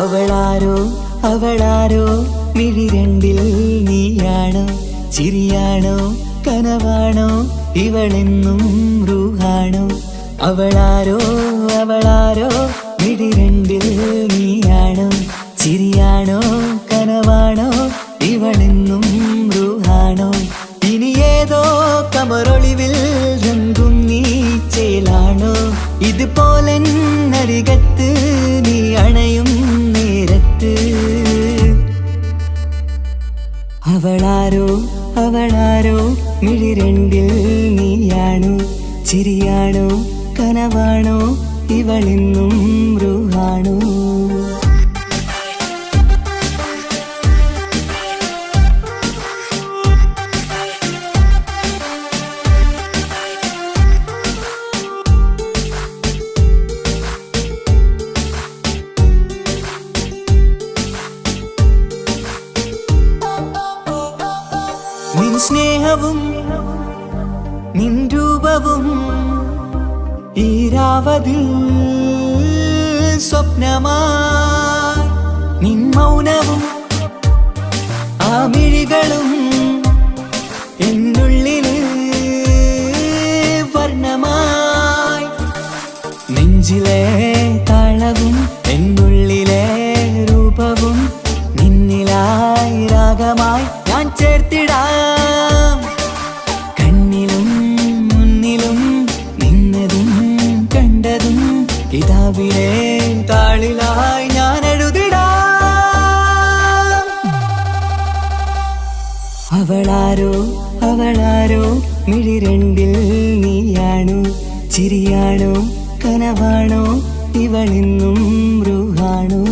അവളാരോ അവളാരോ മിഴി രണ്ടിൽ നീയാണോ ചിരിയാണോ കനവാണോ ഇവളെന്നും റൂഹാണോ അവളാരോ അവളാരോ മിഴി രണ്ടിൽ നീയാണോ ചിരിയാണോ കനവാണോ ഇവളെന്നും റൂഹാണോ ഇനി ഏതോ കമറൊളിവിൽ രംഗും നീ ചേലാണോ ഇതുപോലെ നരികത്ത് നീ അണയും നേരത്ത് അവളാരോ അവളാരോ മിഴി രണ്ടിൽ നീയാണോ ചിരിയാണോ കനവാണോ ഇവളെന്നും റൂഹാണോ നിൻ സ്നേഹവും നിൻ രൂപവും ഈരാവതിൽ സ്വപ്നമായി നിൻ മൗനവും ആ മിഴികളും എന്നുള്ളിൽ വർണ്ണമായി നെഞ്ചിലെ താളവും എന്നുള്ളിലെ രൂപവും നിന്നിലായി രാഗമായി ഞാൻ ചേർത്തിടാം കണ്ണിലും മുന്നിലും നിന്നതും കണ്ടതും കിതാബിലെ താളിലായി ഞാൻ എഴുതിടാം അവളാരോ അവളാരോ മിഴി രണ്ടിൽ നീയാണോ ചിരിയാണോ കനവാണോ ഇവളെന്നും റൂഹാണോ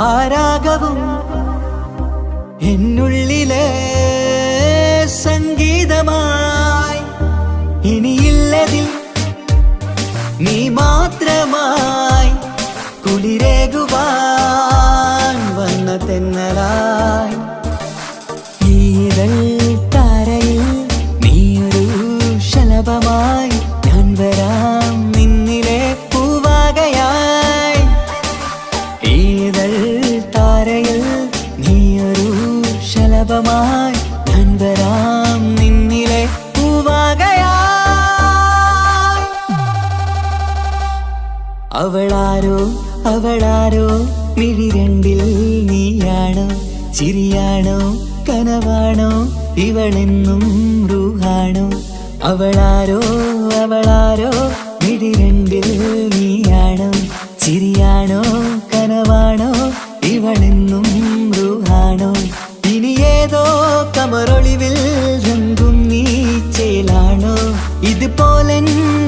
ആരാഗവും എന്നുള്ളിലെ സംഗീതമായി ഇനിയില്ലതിൽ നീ മാത്രമായി കുളിരേകുവാൻ വന്ന തെന്നലായി ഈതൾ താരയിൽ നീയൊരു ശലഭമായി ഞാൻ വരാം നിന്നിലെ പൂവാകയായി ഈതൾ താരയിൽ നീയൊരു ശലഭമായി ഞാൻ വരാം നിന്നിലെ പൂവാകയായി അവളാരോ അവളാരോ മിഴി രണ്ടിൽ നീയാണോ ചിരിയാണോ കനവാണോ ഇവളെന്നും റൂഹാണോ അവളാരോ അവളാരോ മിഴി രണ്ടിൽ നീയാണോ ചിരിയാണോ കനവാണോ ഇവളെന്നും റൂഹാണോ ഇനി ഏതോ കമറൊളിവിൽ രംഗും നീ ചേലാണോ ഇതുപോലെ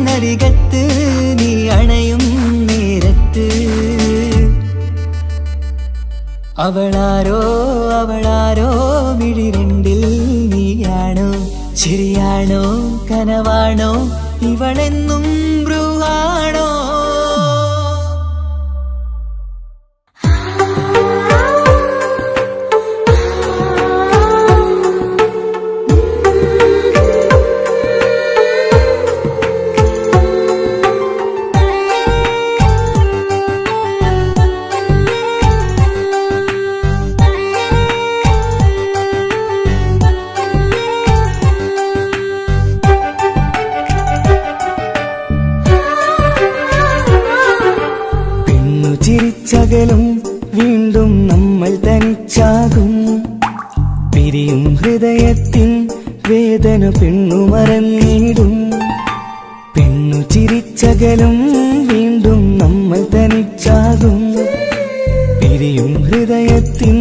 നരികത്ത് നീ അണയും നേരത്ത് അവളാരോ അവളാരോ മിഴി രണ്ടിൽ നീയാണോ ചിരിയാണോ കനവാണോ ഇവളെന്നും റൂഹാണോ ചിരിച്ചകലും വീണ്ടും നമ്മൾ തനിച്ചാകും പിരിയും ഹൃദയത്തിൻ വേദന പെണ്ണു മറന്നിടും. പെണ്ണു ചിരിച്ചകലും വീണ്ടും നമ്മൾ തനിച്ചാകും. പിരിയും ഹൃദയത്തിൻ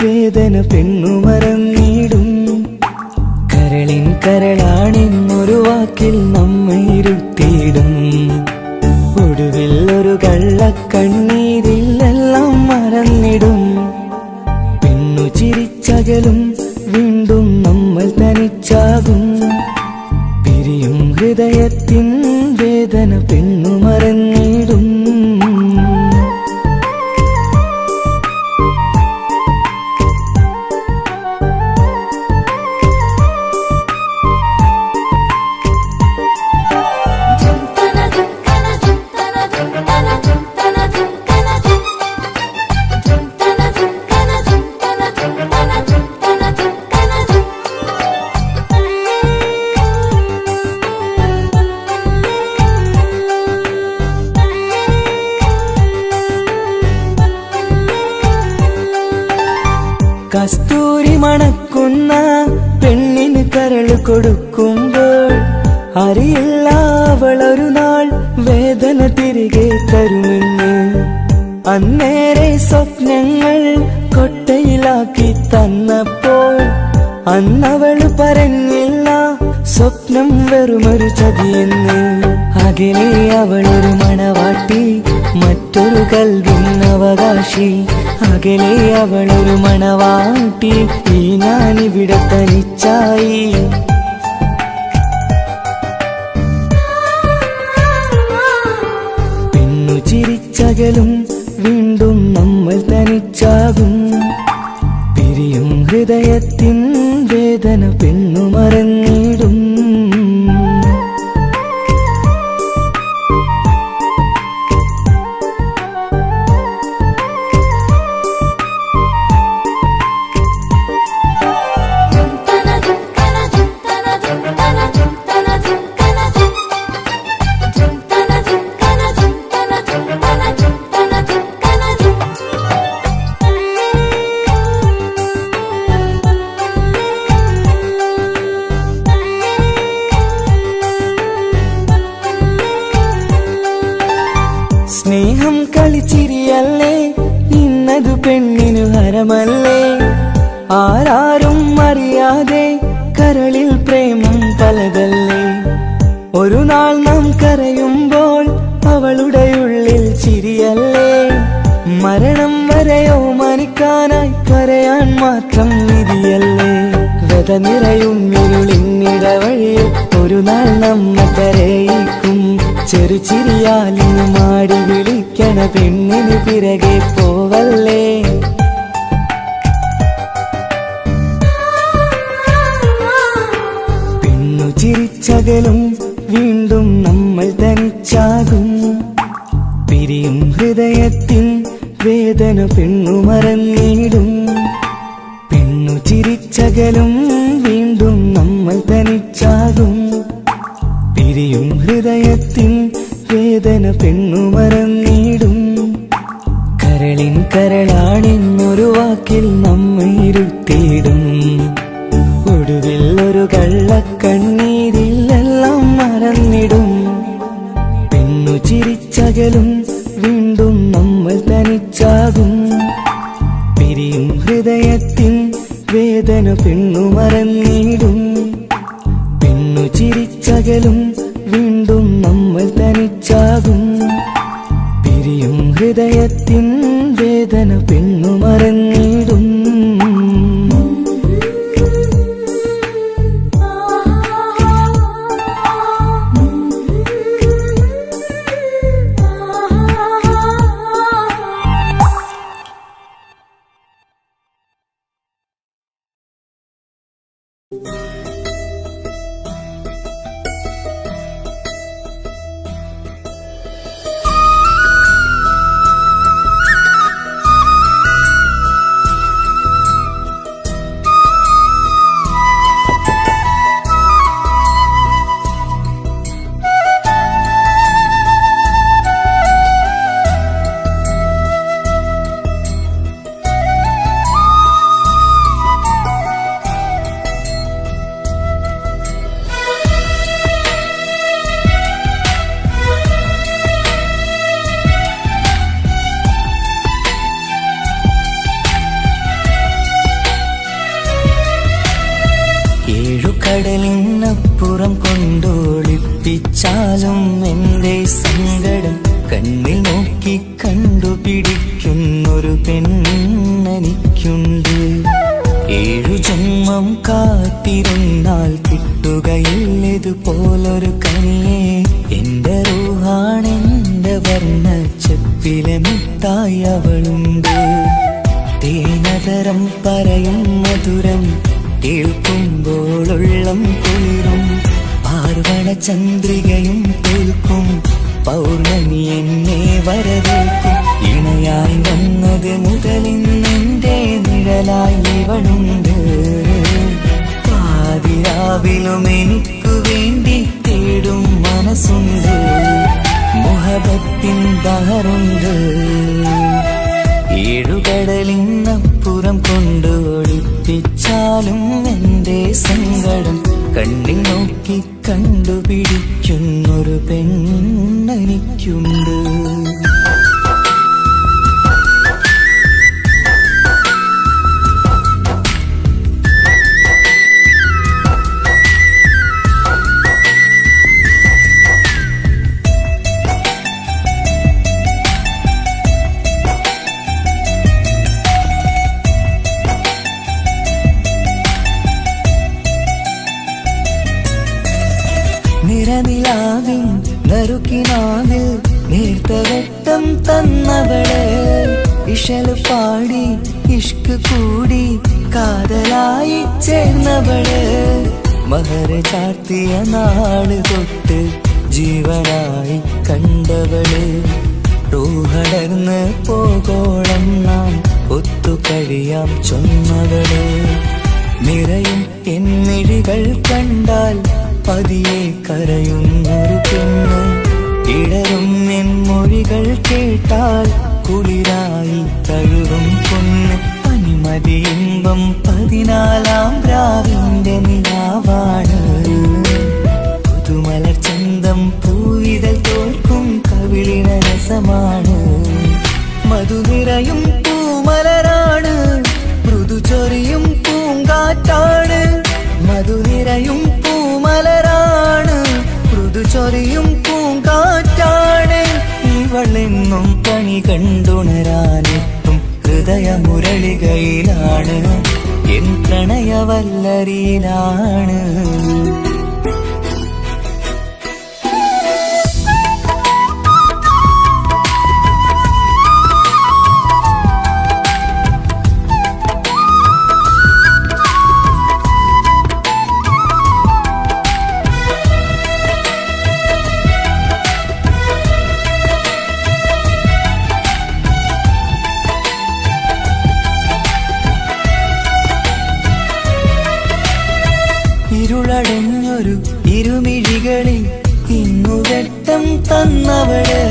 വേദന പെണ്ണു മറന്നിടും. കരളിൻ കരളാണെന്നൊരു വാക്കിൽ നമ്മെ ഇരുത്തിയിടും. ഒടുവിൽ ഒരു കള്ളക്കണ്ണീരിൽ എല്ലാം മറന്നിടും. പെണ്ണു ചിരിച്ചകലും വീണ്ടും നമ്മൾ തനിച്ചാകും. പിരിയും ഹൃദയത്തിൻ വേദന പെണ്ണു മറന്നിടും. കസ്തൂരി മണക്കുന്ന പെണ്ണിന് കരള് കൊടുക്കുമ്പോൾ അറിയില്ല അവളൊരു നാൾ വേദന തിരികെ തരുമെന്ന്. അന്നേരെ സ്വപ്നങ്ങൾ കൊട്ടയിലാക്കി തന്നപ്പോൾ അന്നവള് പറഞ്ഞില്ല സ്വപ്നം വെറുമൊരു ചതിയെന്ന്. അകലെ അവളൊരു മണവാട്ടി, മറ്റൊരു കൽവിൻ അവകാശി. അകലെ അവളൊരു മണവാട്ടി, ഈ ഞാനിവിടെ തനിച്ചായി. പെണ്ണു ചിരിച്ചകലും വീണ്ടും നമ്മൾ തനിച്ചാകും. പിരിയും ഹൃദയത്തിൻ വേദന പെണ്ണു മറന്നിടും. സ്നേഹം കളിച്ചിരിയല്ലേ, ഇന്നതു പെണ്ണിനു ഹരമല്ലേ. ആരാരും അറിയാതെ കരളിൽ പ്രേമം പലതല്ലേ. ഒരു നാൾ നാം കരയുമ്പോൾ അവളുടെ ഉള്ളിൽ ചിരിയല്ലേ. മരണം വരെയോ മനിക്കാനായി കരയാൻ മാത്രം വിധിയല്ലേ. വ്യത നിറയും ഇരുളിന്നിടവഴിയിൽ ഒരു നാൾ നമ്മ കരയിക്കും. ചെറുചിരിയാലിന് മാടി വിളിക്കണ പെണ്ണിന് പിറകെ പോവല്ലേ. പെണ്ണു ചിരിച്ചകലും വീണ്ടും നമ്മൾ തനിച്ചാകും. പിരിയും ഹൃദയത്തിൻ വേദന പെണ്ണു മറന്നിടും. പെണ്ണു ചിരിച്ചകലും വീണ്ടും നമ്മൾ തനിച്ചാകും. പിരിയും ഹൃദയത്തിൻ വേദന പെണ്ണു മറന്നിടും. കരളിൻ കരളാണെന്നൊരു വാക്കിൽ നമ്മെ ഇരുത്തിയിടും. ഒടുവിൽ ഒരു കള്ളക്കണ്ണീരിൽ എല്ലാം മറന്നിടും. പെണ്ണു ചിരിച്ചകലും വീണ്ടും നമ്മൾ തനിച്ചാകും. പിരിയും ഹൃദയത്തിൻ വേദന പെണ്ണു മറന്നിടും. പെണ്ണു ചിരിച്ചകലും വീണ്ടും നമ്മൾ തനിച്ചാകും. പിരിയും ഹൃദയത്തിൻ വേദന പെണ്ണു മറന്നിടും. ഏഴുകടലിനപ്പുറം കൊണ്ടോളിപ്പിച്ചാലും എന്റെ സങ്കടം കണ്ണിൽ നോക്കി കണ്ടുപിടിക്കുന്നൊരു പെണ്ണെനിക്കുണ്ട്. 7 ജന്മം കാത്തിരുന്നാൽ കിട്ടുകയില്ലതുപോലൊരു കനിയെ. എന്റെ റൂഹാണെന്റെ വർണ്ണച്ചപ്പിലെ മുത്തായി അവളുണ്ട്. തേനതരം പറയും മധുരം കേൾക്കുമ്പോളുള്ളം കുളിരും. പാർവണ ചന്ദ്രികയും കേൾക്കും പൗർണമി എന്നെ വരവേൽക്കും. ഇണയായി വന്നത് മുതലിന്നെന്റെ നിഴലായി ഇവളുണ്ട്. പാതിരാവിലും എനിക്കു വേണ്ടി തേടും മനസ്സുണ്ട്. മുഹബത്തിൻ ബഹറുണ്ട്. 7 കടലിനപ്പുറം കൊണ്ടോടിപ്പിച്ചാലും എന്റെ സങ്കടം കണ്ണിൽ നോക്കി കണ്ടുപിടിക്കുന്നൊരു പെണ്ണെനിക്കുണ്ട്. നിറനിലാവിൻ നറുക്കിനാവിൽ നേർത്ത വെട്ടം തന്നവള്. ഇശല് പാടി ഇഷ്ക് കൂടി കാതലായി ചേർന്നവള്. മഹർ ചാർത്തിയ നാള് തൊട്ട് ജീവനായി കണ്ടവള്. റൂഹടർന്ന് പോകോളം നാം ഒത്തു കഴിയാം ചൊന്നവള്. നിറയും എന്നിഴികൾ കണ്ടാൽ പതിയെ കരയുന്നൊരു പെണ്ണ്. ഇടറും എൻ മൊഴികൾ കേട്ടാൽ കുളിരായി തഴുകും പൊന്ന്. പനിമതി ഇമ്പം 14-ാം രാവിന്റെ നിലാവാണ്. പുതുമലർ ചന്തം പൂവിതൽ തോൽക്കും കവിളിന രസമാണ്. മധുനിറയും പൂമലരാണ്. മൃദു ചൊരിയും പൂങ്കാറ്റാണ്. മധുനിറയും പൂമലരാണ്. മൃദു ചൊരിയും പൂങ്കാറ്റാണ്. ഇവളെന്നും കണി കണ്ടുണരാനെത്തും ഹൃദയമുരളികയിലാണ്. എൻ പ്രണയവല്ലരിയിലാണ്. ഇരുളടഞ്ഞൊരു ഇരുമിഴികളിൽ ഇന്നു വെട്ടം തന്നവള്.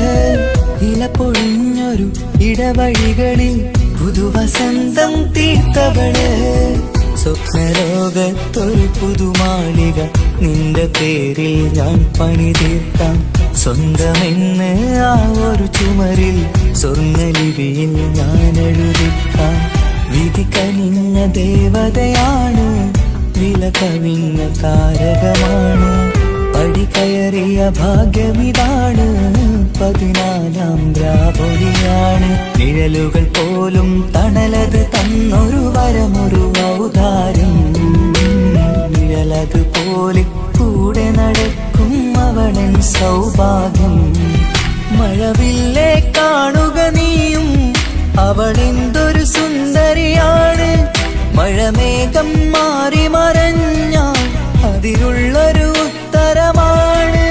ഇല പൊഴിഞ്ഞൊരു ഇടവഴികളിൽ പുതുവസന്തം തീർത്തവള്. സ്വപ്നലോകത്തൊരു പുതുമാളിക നിന്റെ പേരിൽ ഞാൻ പണി തീർക്കാം. സ്വന്തമെന്ന് ആ ഒരു ചുമരിൽ സ്വർണ്ണലിപിയിൽ ഞാൻ എഴുതിക്കാം. വിധി കനിഞ്ഞ ദേവതയാണ്. വില കവിഞ്ഞ താരകമാണ്. പടി കയറിയ ഭാഗ്യമിതാണ്. 14-ാം രാപൊലിയാണ്. നിഴലുകൾ പോലും തണലത് തന്നൊരു വരമൊരു ഔദാര്യം. നിഴലതുപോലെ കൂടെ നടക്കും അവളൻ സൗഭാഗ്യം. മഴവില്ലേ കാണുക നീയും അവളെന്തൊരു സുന്ദരിയാണ്. മഴമേഘം മാറി മറഞ്ഞാൽ അതിലുള്ളൊരു ഉത്തരമാണ്.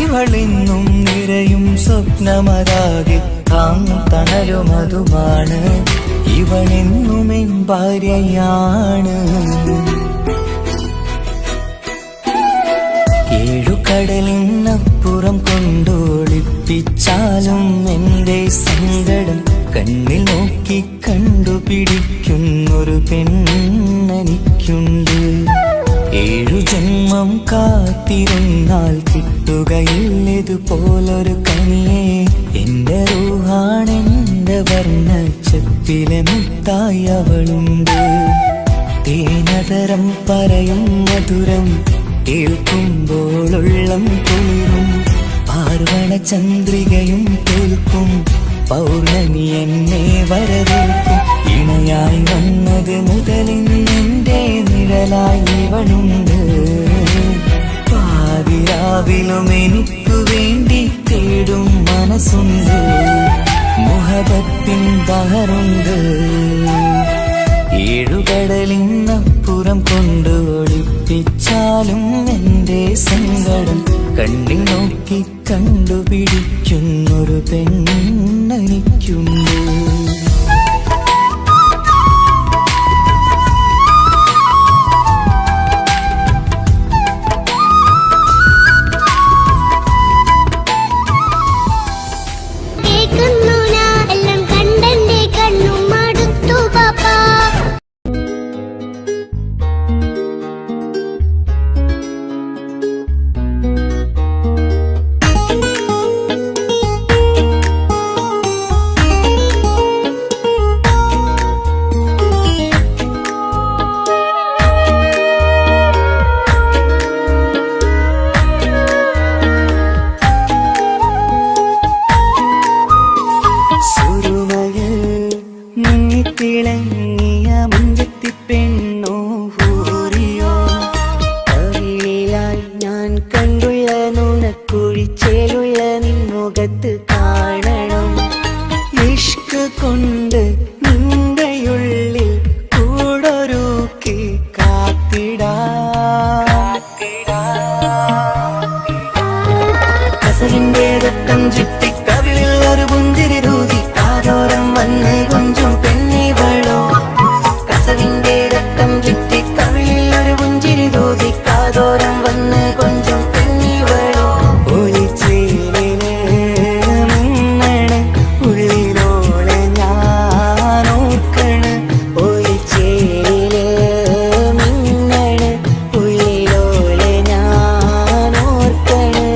ഇവളെന്നും നിറയും സ്വപ്നമതാകെ താങ്ങും തണലുമതുമാണ്. ഇവളെന്നും എൻ ഭാര്യയാണ്. 7 കടലിനപ്പുറം കൊണ്ടോളിപ്പിച്ചാലും എന്റെ സങ്കടം കണ്ണിൽ നോക്കി കണ്ടുപിടിക്കുന്നൊരു പെണ്ണെനിക്കുണ്ട്. 7 ജന്മം കാത്തിരുന്നാൽ കിട്ടുകയില്ലതുപോലൊരു കനിയെ. എന്റെ റൂഹാണെന്റെ വർണ്ണച്ചപ്പിലെ മുത്തായി അവളുണ്ട്. തേനതരം പറയും മധുരം കേൾക്കുമ്പോളുള്ളം കുളിരും. പാർവണ ചന്ദ്രികയും കേൾക്കും, പൗർണമി എന്നെ വരവേൽക്കും. ഇണയായി വന്നത് മുതലിന്നെന്റെ നിഴലായി ഇവളുണ്ട്. പാതിരാവിലും എനിക്കു വേണ്ടി തേടും മനസ്സുണ്ട്. മുഹബത്തിൻ ബഹറുണ്ട്. ഏഴുകടലിനപ്പുറം കൊണ്ട് ഒളിപ്പിച്ചാലും എന്റെ സങ്കടം കണ്ണിൽ നോക്കി കണ്ടുപിടിക്കുന്നൊരു പെണ്ണെനിക്കുണ്ട്. തിളങ്ങിയ മുഞ്ചത്തി പെണ്ണോ ഹൂറിയോ, കവിളിലായി ഞാൻ കണ്ടുള്ള നുണക്കുഴിച്ചേലുള്ള നിൻമുഖത്ത് കാണണം. ഇഷ്ക് കൊണ്ട് നിന്റെയുള്ളിൽ കൂടൊരുക്കി കാത്തിടാ. കസലിന്റെ രക്തം ചുറ്റി കവിളിൽ ഒരു പുഞ്ചിരി രൂതി കാതോരം വന്ന് കൊഞ്ചും പെണ്ണിവളോ. കസവിന്റെ രക്തം ചുറ്റി കവിളിൽ ഒരു പുഞ്ചിരി രൂതി കാതോരം വന്ന് കൊഞ്ചും പെണ്ണിവളോ. ഒളിച്ചേലിന് മിന്നണ് ഉള്ളിലോളെ ഞാനോർക്കണ്. ഒളിച്ചേലില് മിന്നണ് ഉള്ളിലോളെ ഞാനോർക്കണ്.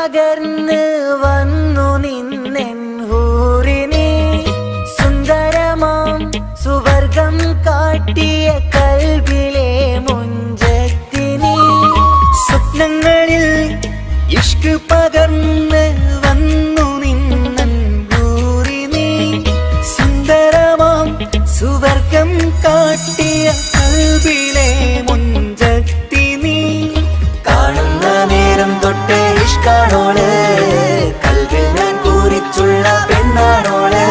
പകർന്ന് വന്നു നിന്നെൻ ഹൂറിനെ സുന്ദരമാം സുവർഗം കാട്ടിയ കൽബിലെ മുഞ്ചത്തിനെ സ്വപ്നങ്ങളിൽ ഇഷ്ക് പകർന്ന് വന്നു നിന്നൻ ഹൂറിനെ സുന്ദരമാം സുവർഗം കാട്ടിയ കൽബിലെ മുഞ്ചത്തിനെ കാണുന്ന നേരം തൊട്ട് ഇഷ്കാണോള് കൽബിൽ ഞാൻ കൂറിച്ചുള്ള പെണ്ണാണോള്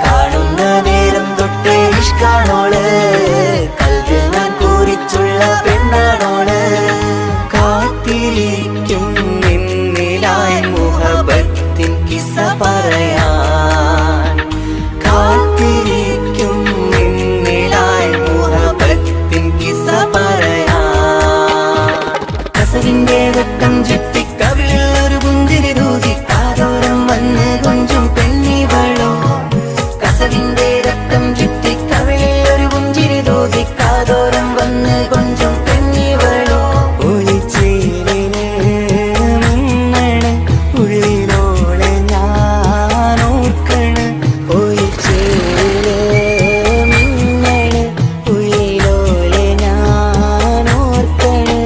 കാണുന്ന നേരം തൊട്ട് ഇഷ്കാണോള് കൽബിൽ ഞാൻ കൂറിച്ചുള്ള പെണ്ണാണോള് കാത്തിരിക്കും നിന്നിലായി മുഹബത്തിൻ കിസ്സ പറയാൻ കാത്തിരിക്കും നിന്നിലായി മുഹബത്തിൻ കിസ്സ പറയാൻ കസവിന്റെ വെട്ടം ചുറ്റി കവിളിൽ ഒരു പുഞ്ചിരി തൂകി കാതോരം വന്ന് കൊഞ്ചും പെണ്ണിവളോ കസവിന്റെ രക്തം ചുറ്റി കവിളിൽ ഒരു പുഞ്ചിരി തൂകി കാതോരം വന്ന് കൊഞ്ചും പെണ്ണിവളോ ഒളിച്ചേരിന് മിന്നണ് ഉള്ളിലോളെ ഞാൻ ഓർക്കണ് ഒളിച്ചേരിന് മിന്നണ് ഉള്ളിലോളെ ഞാൻ ഓർക്കണ്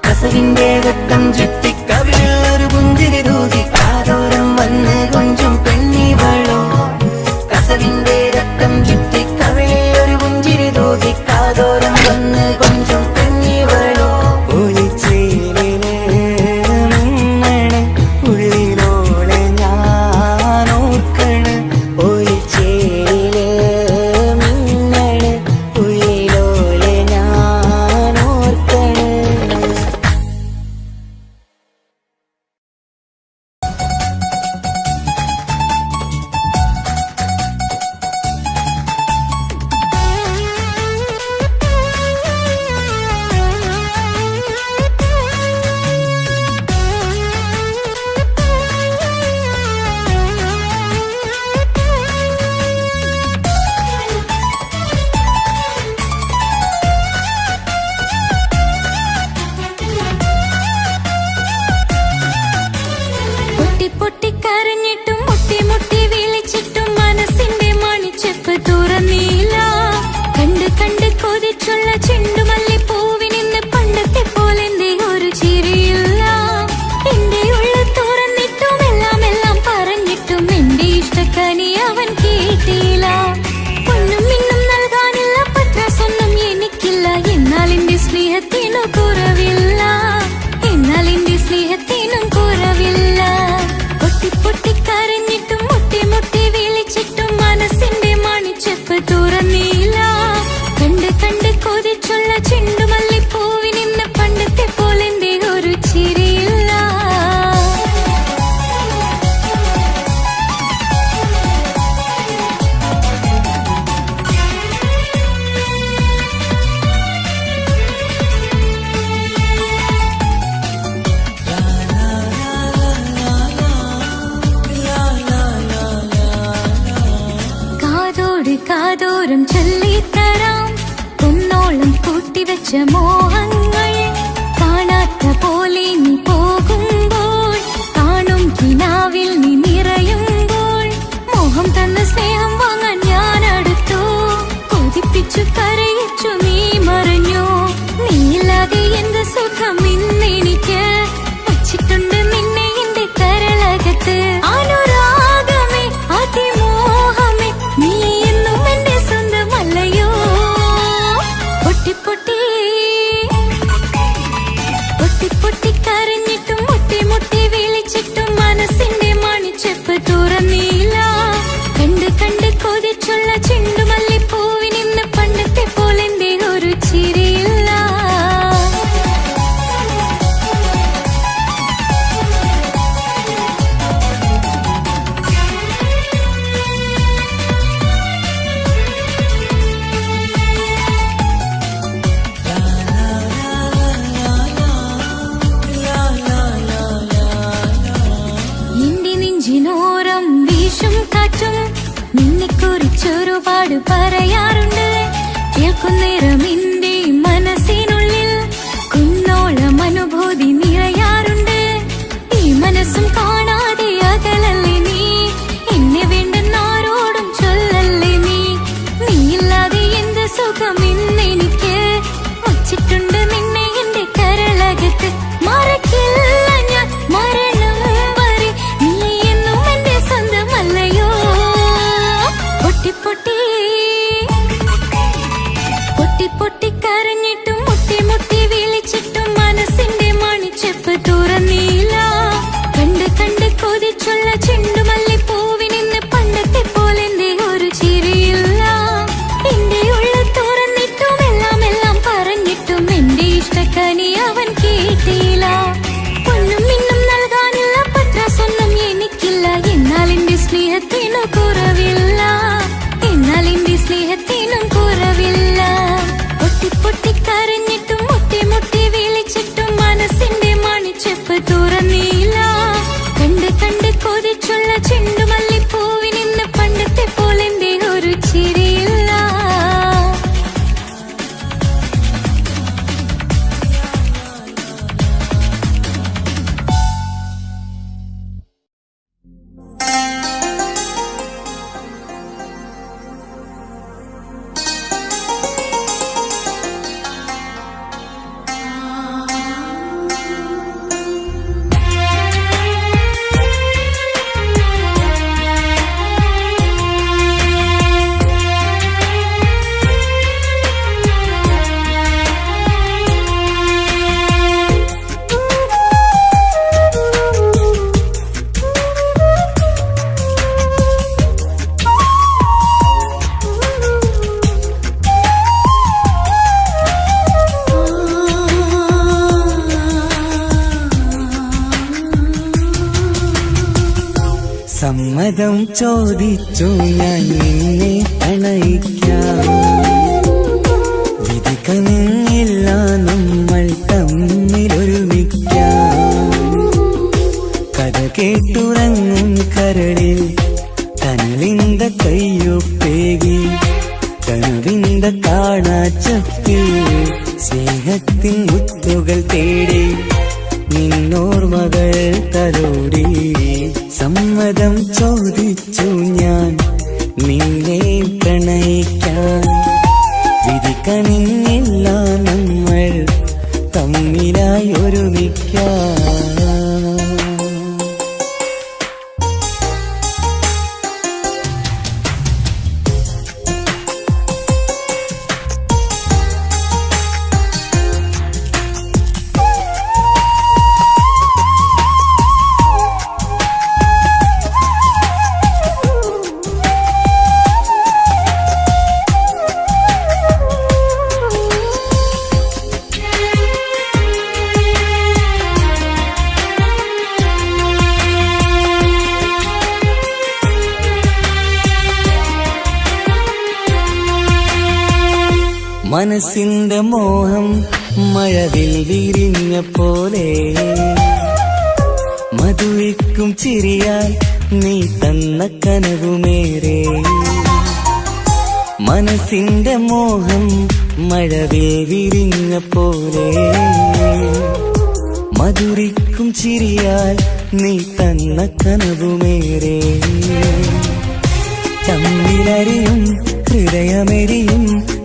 കസവിന്റെ വെട്ടം ചുറ്റി കവിളിൽ ഒരു പുഞ്ചിരി തൂകി കാതോരം വന്ന് കൊഞ്ചും പെണ്ണിവളോ കസവിന്റെ രക്തം ചുറ്റി കവിളിൽ ഒരു പുഞ്ചിരി തൂകി കാതോരം വന്ന് കൊഞ്ചും പെണ്ണിവളോ ഒളിച്ചേരിന് മിന്നണ് ഉള്ളിലോളെ ഞാൻ ഓർക്കണ് ഒളിച്ചേരിന് മിന്നണ് ഉള്ളിലോളെ ഞാൻ ഓർക്കണ് പൊട്ടി പൊട്ടി കരഞ്ഞിട്ടും മുട്ടി മുട്ടി വിളിച്ചിട്ടും മനസ്സിന്റെ മണിച്ചെപ്പ് തുറന്നില്ല കണ്ട് കണ്ട് കൊതിച്ചുള്ള ചെണ്ടുമല്ലി പൂവിനിന്ന് പണ്ടത്തെ പോലെന്തേ ഒരു ചിരിയില്ല എന്റെ ഉള്ളിൽ തുറന്നിട്ടും എല്ലാം എല്ലാം പറഞ്ഞിട്ടും എന്റെ ഇഷ്ടക്കനി അവൻ കേട്ടില്ല പൊന്നും മിന്നും നൽകാനില്ല പത്രാസൊന്നും എനിക്കില്ല എന്നാൽ എന്റെ സ്നേഹത്തിനു കുറവില്ല എന്നാൽ എന്റെ സ്നേഹത്തിനും കുറവില്ല പൊട്ടി പൊട്ടി കരഞ്ഞിട്ടും മുട്ടി മുട്ടി വിളിച്ചിട്ടും മനസ്സിന്റെ മണിച്ചെപ്പ് തുറന്നില്ല കണ്ട് കണ്ട് കൊതിച്ചുള്ള ചെണ്ടുമല്ലി പൂവിനിന്ന് പണ്ടത്തെ പോലെന്തേ ഒരു ചിരിയില്ല കാതോട് കാതോരം ചൊല്ലിത്തരാം കുന്നോളം കൂട്ടിവെച്ച മോഹങ്ങൾ കാണാത്ത പോലെ നീ പോകുമ്പോൾ കാണും കിനാവിൽ നീ നിറയുമ്പോൾ മോഹം തന്ന സ്നേഹം വാങ്ങാൻ ഞാൻ അടുത്തു കൊതിപ്പിച്ചു കരയിച്ചു നീ മറഞ്ഞു നീയില്ലാതെ എന്ത് സുഖം ഇന്നെനിക്ക് വച്ചിട്ടുണ്ട് നിന്നെ എന്റെ കരളകത്ത് അനുരാഗമേ അതിമോഹമേ നീ എന്നും എന്റെ സ്വന്തമല്ലയോ പൊട്ടി പൊട്ടി പൊട്ടി പൊട്ടി കരഞ്ഞിട്ടും മുട്ടി മുട്ടി വിളിച്ചിട്ടും മനസ്സിന്റെ മണിച്ചെപ്പ് തുറന്നില്ല കണ്ട് കണ്ട് കൊതിച്ചുള്ള ചെണ്ടുമല്ലി പൂവിനിന്ന് പണ്ടത്തെ പോലെന്തേ ഒരു ചിരിയില്ല എന്റെ നെഞ്ചിനോരം വീശും കാറ്റും നിന്നെക്കുറിച്ചൊരുപാട് പറയാറുണ്ട് കേൾക്കുന്നേരം എന്റെ മനസ്സിനുള്ളിൽ കുന്നോളം അനുഭൂതി നിറയാറുണ്ട് ഈ പോലെ കൊതിച്ചുള്ള ചെണ്ടുമല്ലിപ്പൂവിനിന്ന് പണ്ടത്തെ പോലെന്തേ ഒരു ചിരിയില്ല. സമ്മതം ചോദിച്ചു ഞാൻ നിന്നെ പ്രണയിക്കാം. വിധി കനിഞ്ഞില്ല നമ്മൾ തമ്മിലൊരുമിക്കാം. കഥ കേട്ടുറങ്ങും കരളിൽ കനലിന്ത കയ്യൊപ്പേകി കനവിന്ത കാണാച്ചപ്പിൽ സ്നേഹത്തിൻ മുത്തുകൾ തേടി നിന്നോർമകൾ തലോടി. സമ്മതം ചോദിച്ചു ഞാൻ നിന്നെ പ്രണയിക്കാൻ. വിധി കനിഞ്ഞില്ല നമ്മൾ തമ്മിലായി ഒരുമിക്കാം. മനസ്സിന്റെ മോഹം മഴവിൽ വിരിഞ്ഞ പോലെ മധുവിക്കും ചിരിയാൽ നീ തന്ന കനവുമേറെ. മനസ്സിന്റെ മോഹം മഴവിൽ വിരിഞ്ഞ പോലെ മധുരിക്കും ചിരിയാൽ നീ തന്ന കനവുമേറെ. തമ്മിലറിയും ഹൃദയമെരിയും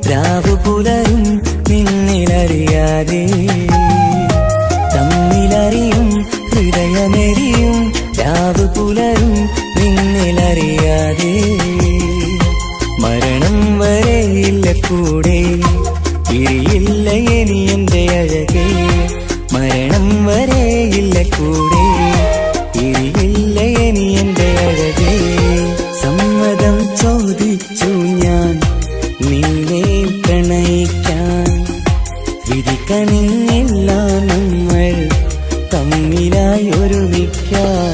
രാവു പുലരും നിന്നിലറിയാതെ. തമ്മിലറിയും ഹൃദയമെരിയും രാവു പുലരും നിന്നിലറിയാതെ. മരണം വരെയില്ല കൂടെ പിരിയില്ല ഇനി എന്റെ അഴകേ. മരണം വരെയില്ല കൂടെ പിരിയില്ല ഇനി എന്റെ അഴകേ. സമ്മതം ചോദിച്ചു ഞാൻ നിന്നെ പ്രണയിക്കാൻ. വിധി കനിഞ്ഞില്ല നമ്മൾ തമ്മിലായി ഒരുമിക്കാം.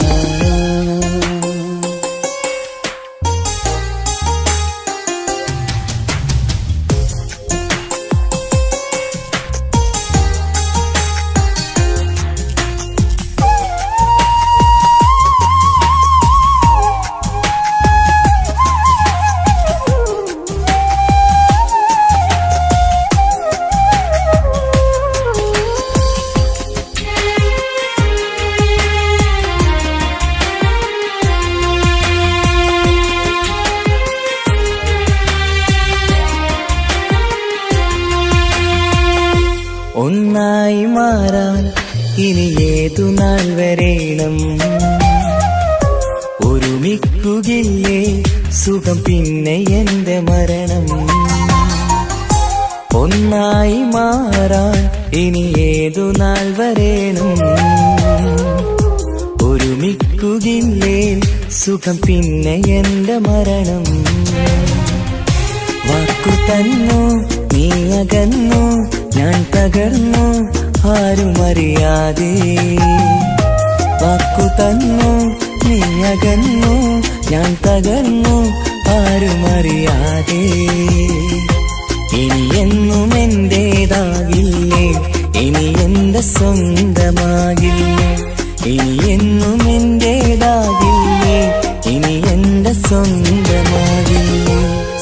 ഒന്നായി മാറാൻ ഇനി ഏതു നാൾ വരേണം. ഒരുമിക്കുകയില്ലേ സുഖം പിന്നെ എന്റെ മരണം. ഒന്നായി മാറാൻ ഇനി ഏതു നാൾ വരേണം. ഒരുമിക്കുകയില്ലേ സുഖം പിന്നെ എന്റെ മരണം. വാക്കു തന്നു നീ അകന്നു ഞാൻ തകർന്നു ആരുമറിയാതെ. വാക്കു തന്നു നീ അകന്നു ഞാൻ തകർന്നു ആരുമറിയാതെ. ഇനി എന്നും എന്റേതാകില്ലേ, ഇനി എന്റെ സ്വന്തമാകില്ലേ, ഇനി എന്നും എന്റേതാകില്ലേ. സ്വന്തമാകില്ലേ.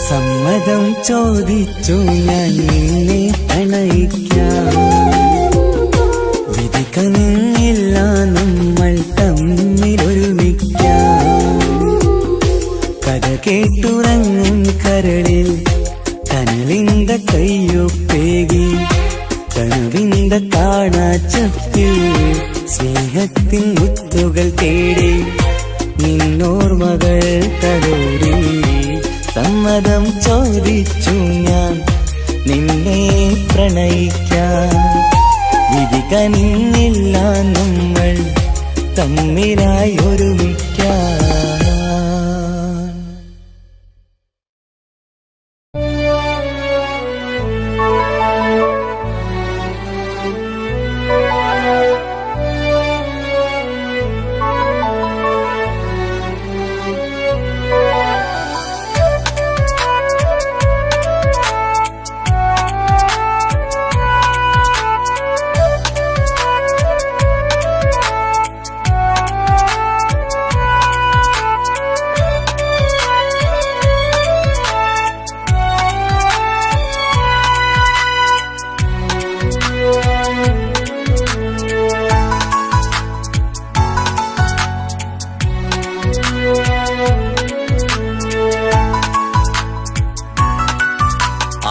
സമ്മതം ചോദിച്ചു ഞാൻ നിന്നെ പ്രണയിക്കാം. വിധി കനിഞ്ഞില്ല നമ്മൾ തമ്മിലൊരുമിക്കാം. കഥ കേട്ടുറങ്ങും കരളിൽ കനലിന്റെ കയ്യൊപ്പേകി. കനവിന്റെ കാണാച്ചപ്പിൽ സ്നേഹത്തിൻ മുത്തുകൾ തേടി. നിന്നോർമകൾ തലോടി സമ്മതം ചോദിച്ചു ഞാൻ നിന്നെ പ്രണയിക്കാം. വിധി കനിഞ്ഞില്ല നമ്മൾ തമ്മിലായി ഒരുമിക്കാം.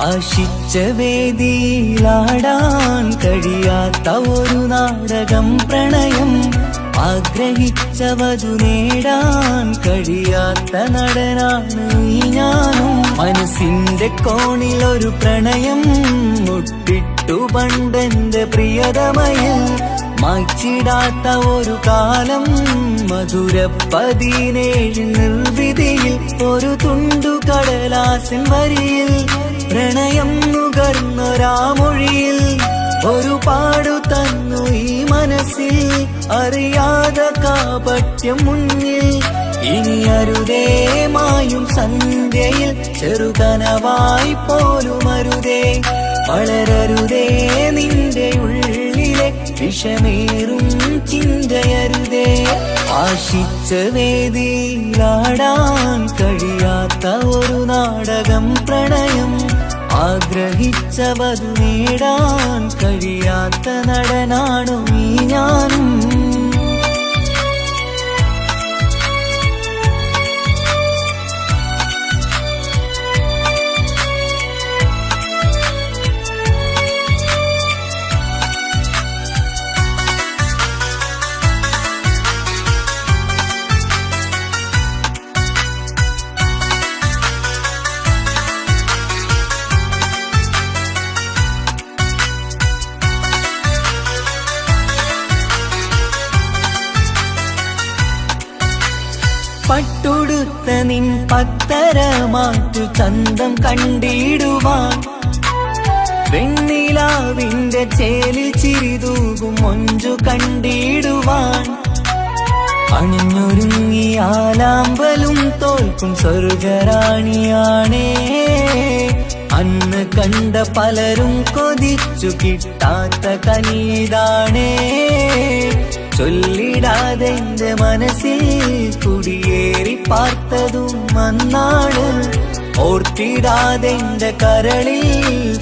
ആശിച്ച വേദിയിലാടാൻ കഴിയാത്ത ഒരു നാടകം പ്രണയം. ആഗ്രഹിച്ചവതു നേടാൻ കഴിയാത്ത നടനാണ് ഈ ഞാനും. മനസ്സിന്റെ കോണിലൊരു പ്രണയം മുട്ടിട്ടു പണ്ടെന്റെ പ്രിയതമയിൽ. മായ്ച്ചിടാത്ത ഒരു കാലം മധുര 17 നിർവിധിയിൽ. ഒരു തുണ്ടു കടലാസിൻ വരിയിൽ പ്രണയം നുകർന്നൊരാമൊഴിയിൽ. ഒരു പാടു തന്നു ഈ മനസ്സിൽ അറിയാതെ കാപട്യം മുന്നിൽ. ഇനി അരുതേ മായും സന്ധ്യയിൽ ചെറുകനവായി പോലും അരുതേ. വളരരുതേ നിന്റെ ഉള്ളിലെ വിഷമേറും ചിന്തയരുതേ. ആശിച്ച വേദിയിലാടാൻ കഴിയാത്ത ഒരു നാടകം പ്രണയം. ആഗ്രഹിച്ചവതു നേടാൻ കഴിയാത്ത നടനാണു ഈ ഞാനും. പട്ടുടുത്ത നിൻ പത്തരമാറ്റു ചന്തം കണ്ടിടുവാൻ. വെണ്ണിലാവിന്റെ ചേലിൽ ചിരിതൂകും മൊഞ്ചു കണ്ടിടുവാൻ. അണിഞ്ഞൊരുങ്ങിയാലാമ്പലും തോൽക്കും സ്വർഗറാണിയാണേ. അന്ന് കണ്ട പലരും കൊതിച്ചു കിട്ടാത്ത കനിതാണേ. ചൊല്ലിടാതെ എന്റെ മനസ്സിൽ കുടിയേറി പാർത്തതും അന്നാണ്. ഓർത്തിടാതെ എന്റെ കരളിൽ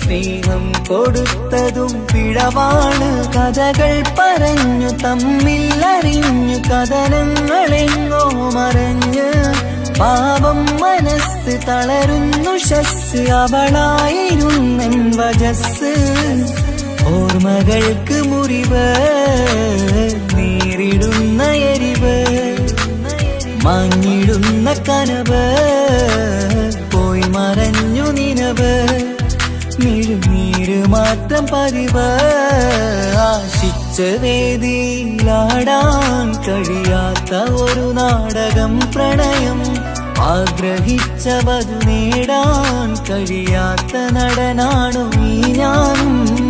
സ്നേഹം കൊടുത്തതും പിഴവാണ്. കഥകൾ പറഞ്ഞു തമ്മിൽ അറിഞ്ഞു കഥനങ്ങളെങ്ങോ മറഞ്ഞ്. പാവം മനസ്സ് തളരുന്നു ശസ് അവളായിരുന്നെൻ വജസ്. ഓർമ്മകൾക്ക് മുറിവ് നേരിടുന്ന എരിവ്. മാഞ്ഞിടുന്ന കനവ് പോയി മറഞ്ഞു നിനവ്. മിഴുനീര് മാത്രം പതിവ്. ആശിച്ച വേദിയിലാടാൻ കഴിയാത്ത ഒരു നാടകം പ്രണയം. ആഗ്രഹിച്ചവതു നേടാൻ കഴിയാത്ത നടനാണു ഈ ഞാനും.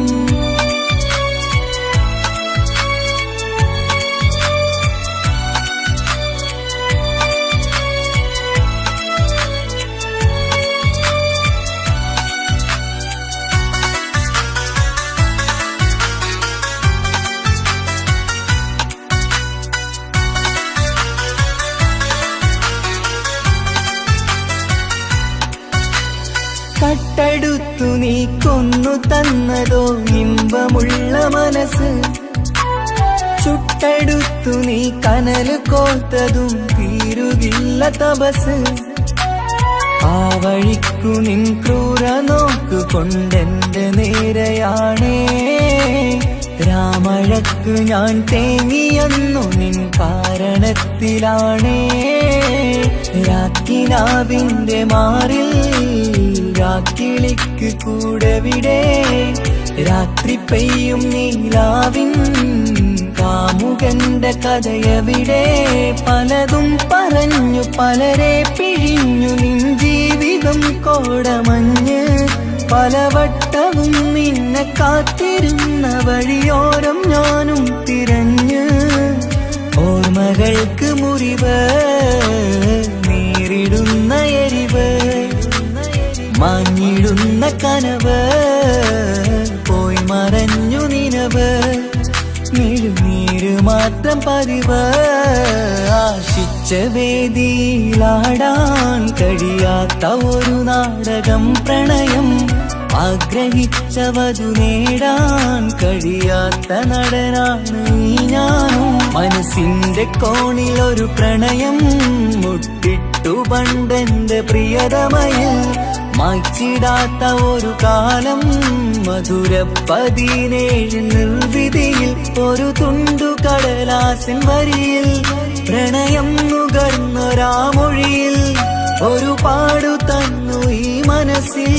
ചുട്ടെടുത്തു നീ കൊന്നു തന്നതോ ഇമ്പമുള്ള മനസ്സ്, ചുട്ടെടുത്തു നീ കനല് കോത്തതും തീരുകില്ല തപസ്. ആ വഴിക്കു നിൻ ക്രൂര നോക്കു കൊണ്ടെന്റെ നേരെയാണേ, രാമഴക്കു ഞാൻ തേങ്ങിയെന്നു നിൻ കാരണത്തിലാണേ. രാക്കിനാവിന്റെ മാറിൽ രാക്കിളിക്ക് കൂടെവിടെ, രാത്രി പെയ്യും നീലാവിൻ കാമുകന്റെ കഥയവിടെ. പലതും പറഞ്ഞു പലരെ പിഴിഞ്ഞു നിൻ ജീവിതം കോടമഞ്ഞ്, പലവട്ടവും നിന്നെ കാത്തിരുന്ന വഴിയോരം ഞാനും തിരഞ്ഞ്. ഓർമ്മകൾക്ക് മുറിവ് നേരിടുന്ന എരിവ്, മാഞ്ഞിടുന്ന കനവ് പോയി മറഞ്ഞു നിനവ്. നീര് മാത്രം പതിവ്, ആശിച്ച വേദിയിലാടാൻ കഴിയാത്ത ഒരു നാടകം പ്രണയം. ആഗ്രഹിച്ചവതു നേടാൻ കഴിയാത്ത നടനാണ് ഈ ഞാനും. മനസ്സിന്റെ കോണിൽ ഒരു പ്രണയം മുട്ടിട്ടു പണ്ടെന്റെ പ്രിയതമയിൽ, മായ്ച്ചിടാത്ത ഒരു കാലം മധുര 17 നിർവിധിയിൽ. ഒരു തുണ്ടു കടലാസിൻ വരിയിൽ പ്രണയം നുകർന്നൊരാമൊഴിയിൽ, ഒരു പാടു തന്നു ഈ മനസ്സിൽ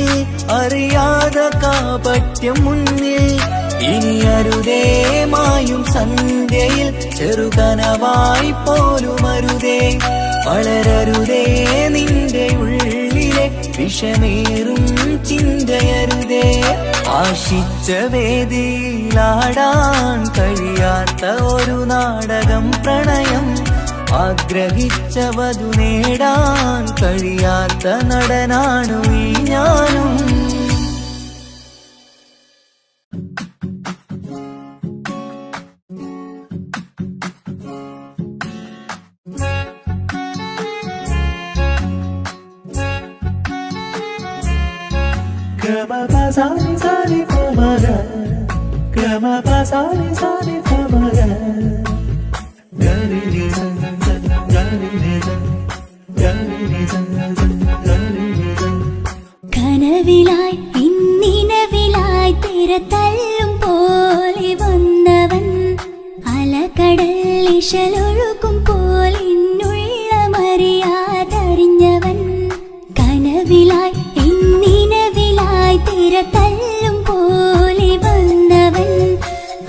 അറിയാതെ കാപട്യം മുന്നിൽ. ഇനി അരുതേ മായും സന്ധ്യയിൽ ചെറുകനവായി പോലും അരുതേ, വളരരുതേ നിന്റെ ഉള്ളിലെ വിഷമേറും ചിന്തയരുതേ. ആശിച്ച വേദിയിലാടാൻ കഴിയാത്ത ഒരു നാടകം പ്രണയം, ആഗ്രഹിച്ചവതു നേടാൻ കഴിയാത്ത നടനാണു ഈ ഞാനും. കനവിലായി ഇന്നിനവിലായി തിരതല്ലും പോലെ വന്നവൻ, അലകടൽ ഇശലൊഴുകും പോലെ ഇന്നുள்ள മറിയാതറിഞ്ഞവൻ. കനവിലായി ഇന്നിനവിലായി തിരതല്ലും പോലെ വന്നവൻ,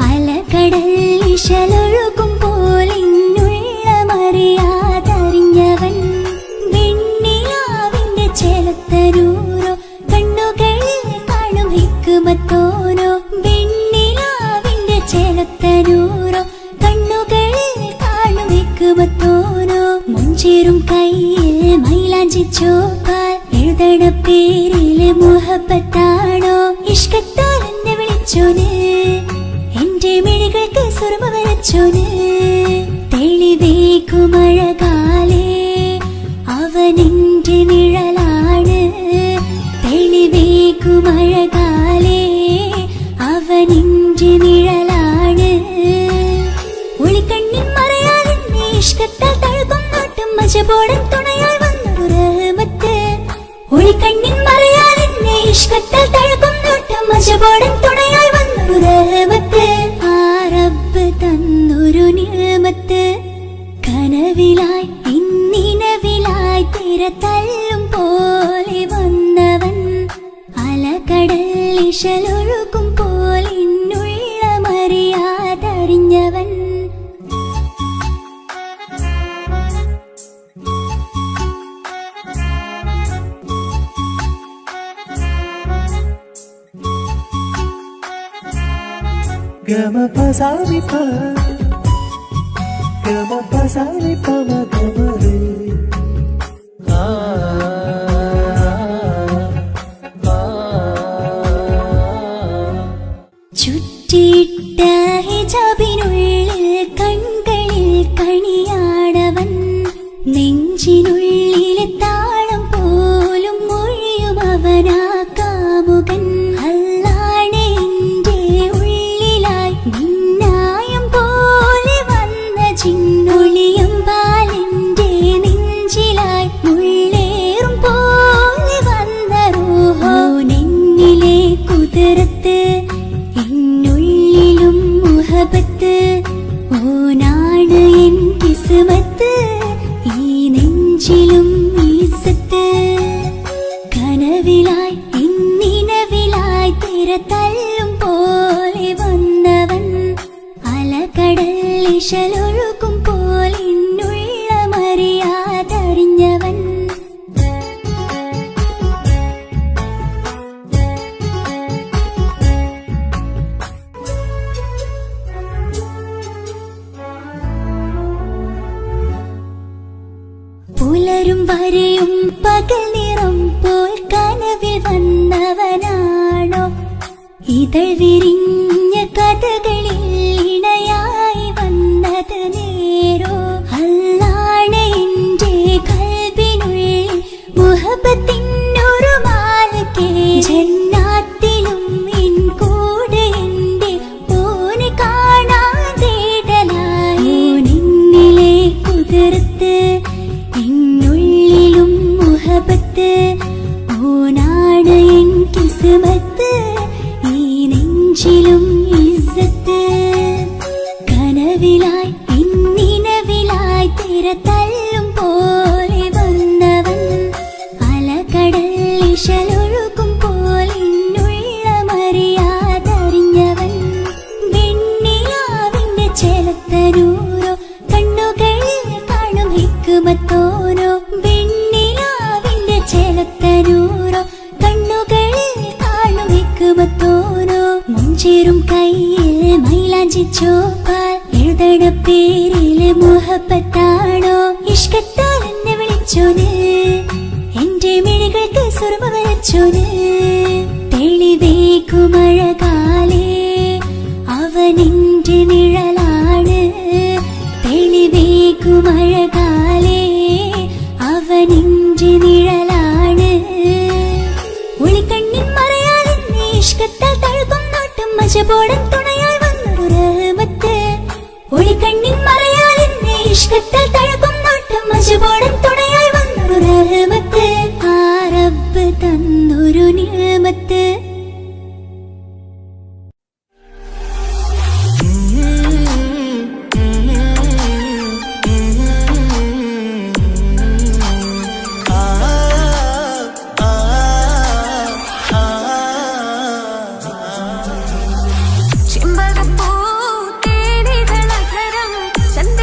അലകടൽ ഇശലൊഴുകും പോലെ ഇന്നുള്ള മറിയാതറിഞ്ഞവൻ. വെണ്ണിലാവിന്റെ ചെലത്തരൂരോ കണ്ണുകളിൽ കാണും ഹിക്കുമത്തോനോ, വെണ്ണിലാവിന്റെ ചെലത്തരൂരോ കണ്ണുകളിൽ കാണും ഹിക്കുമത്തോനോ. മുഞ്ചേറും കയ്യിൽ മൈലാഞ്ചി ചോപ്പാൽ എഴുതണ പേരില് മുഹബത്താണോ, ഇഷ്കത്താൽ എന്നെ വിളിച്ചോന് എന്റെ മിഴികൾക്ക് സുറുമ വരച്ചോന്. തെളിവേക്കുമഴകാലേ അവനെന്റെ നിഴലാണ്, തെളിവേക്കുമഴകാലേ അവനെന്റെ നിഴലാണ്. ഒളിക്കണ്ണിൻ മറയാലെന്നെ ഇഷ്കത്താൽ തഴുകും നോട്ടും മജബോടൻ തുണയാൽ വന്നൊരു റഹ്മത്ത്. ഒളിക്കണ്ണിൻ മറയാലെന്നെ ഇഷ്കത്താൽ തഴുകും നോട്ടും മജബോടൻ തുണയാൽ വന്നൊരു റഹ്മത്ത്. ആ റബ്ബ് തന്നൊരു നിഅമത്ത്. കനവിലായി ഇന്നിനവിലായി തിരതല്ലും പോലെ വന്നവൻ, അലകടൽ ഇശലൊഴുകും പോലെ ഇന്നുள்ள മറിയാതറിഞ്ഞവൻ. ചുറ്റിയിട്ട ഹിജാബിനുള്ളിൽ കൺകളിൽ കണിയാടവൻ, നെഞ്ചിനുള്ളിലെ താളം പോലും മൊഴിയും അവനാ നെഞ്ചിലും ഈസത്ത് കനവിലായി ഇന്നിനവിലായി തിരതല്ലും പോലെ വന്നവൻ അലകടൽ ഇശലൊഴുകും പോലെ ഇന്നുള്ള മറിയാതറിഞ്ഞവൻ പുലരും വരെയും പകൽ നിറം പോൽ കനവിൽ വന്നവനാണോ ഇതൾ വിരിഞ്ഞ കഥകളിൽ ഇണയായി വന്നത് നേരോ അല്ലാണ് എന്റെ കൽബിനുള്ളിൽ മുഹബത്തിനൊരു മാലക്കേ ജന്നാത്തിലും എൻ കൂടെ എന്റെ ഓനെ കാണാൻ തേടലായി നിന്നിലെ കുതിർത്ത് എന്നുള്ളിലും മുഹബത്ത് ഓനാണ് എൻ കിസ്മത്ത് ഈ നെഞ്ചിലും ഇസ്സത്ത് കനവിലായി ഇന്നിനവിലായി തിരതല്ലും പോലെ വന്നവൻ അലകടൽ ഇശലൊഴുകും പോലെ ഇന്നുള്ള മറിയാതറിഞ്ഞവൻ വെണ്ണിലാവിന്റെ ചെലത്തനൂരോ കണ്ണുകളിൽ കാണും ഹിക്മത്തോരോ വെണ്ണിലാവിന്റെ ചെലത്തനൂരോ കണ്ണുകളിൽ കാണും ഹിക്മത്തോരോ മുഞ്ചേറും കയ്യിൽ മൈലാഞ്ചി ചോപ്പാൽ എഴുതണ പേരില് മുഹബത്താണോ ഇഷ്കത്താൽ എന്നെ വിളിച്ചോന് എന്റെ മിഴികൾക്ക് സുർമ വരച്ചോന് തെളിവേക്കുമഴകാലേ അവനെന്റെ നിഴലാണ് തെളിവേക്കുമഴകാലേ അവനെന്റെ നിഴലാണ് ഒളിക്കണ്ണിൻ മറയാലെന്നെ ഇഷ്കത്താൽ തഴുകും നോട്ടും മജബോടൻ തുണയാൽ വന്നൊരു റഹ്മത്ത് ഒളിക്കണ്ണിൻ മറയാലെന്നെ ഇഷ്കത്താൽ തഴുകും നോട്ടും മജബോടൻ തുണയാൽ വന്നൊരു റഹ്മത്ത് ആ റബ്ബ് തന്നൊരു നിഅമത്ത്